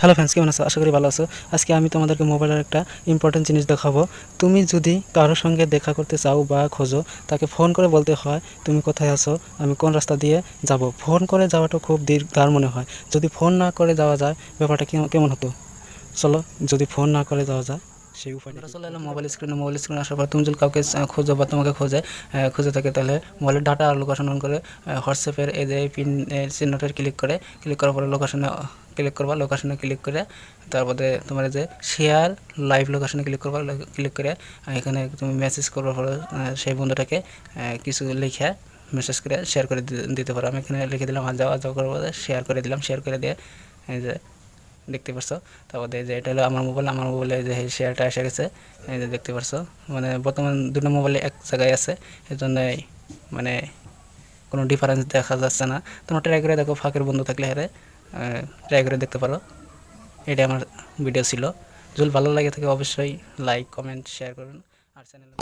Hello friends, কেমন আছো? আশা করি ভালো আছো। আজকে আমি তোমাদেরকে মোবাইলের একটা ইম্পর্টেন্ট জিনিস দেখাবো। তুমি যদি কারোর সঙ্গে দেখা করতে চাও বা খোঁজো, তাকে ফোন করে বলতে হয় তুমি কোথায় আছো, আমি কোন রাস্তা দিয়ে যাব। ফোন করে যাওয়াটা খুব দীর্ঘার মনে হয়। যদি ফোন না করে যাওয়া যায়, ব্যাপারটা কেমন হতো? চলো, যদি ফোন না করে যাওয়া যায় সেই উপায়টা চলে এলো মোবাইল স্ক্রিনে আসার পর তুমি যদি কাউকে খোঁজো বা তোমাকে খুঁজে থাকে, তাহলে মোবাইলের ডাটা আর লোকেশন অন করে হোয়াটসঅ্যাপের এই যে পিন চিহ্নটার ক্লিক করার পরে লোকেশনে ক্লিক করে তারপরে তোমার যে শেয়ার লাইভ লোকেশনে ক্লিক করে এখানে তুমি মেসেজ করার পরে সেই বন্ধুটাকে কিছু লিখে মেসেজ করে শেয়ার করে দিতে পারো। আমি এখানে লিখে দিলাম আজাও করার পরে শেয়ার করে দিলাম। শেয়ার করে দিয়ে এই যে দেখতে পারছো, তারপরে যে এটা হলো আমার মোবাইলে যে শেয়ারটা এসে গেছে, এই যে দেখতে পারছো। মানে বর্তমান দুটো মোবাইলে এক জায়গায় আছে, এই জন্যই মানে কোনো ডিফারেন্স দেখা যাচ্ছে না। তোমরা ট্রাই করে দেখো, ফাঁকের বন্ধু থাকলে হারে ট্রাই করে দেখতে পারো। এটা আমার ভিডিও ছিল। যদি ভালো লাগে থাকে অবশ্যই লাইক, কমেন্ট, শেয়ার করুন আর চ্যানেলে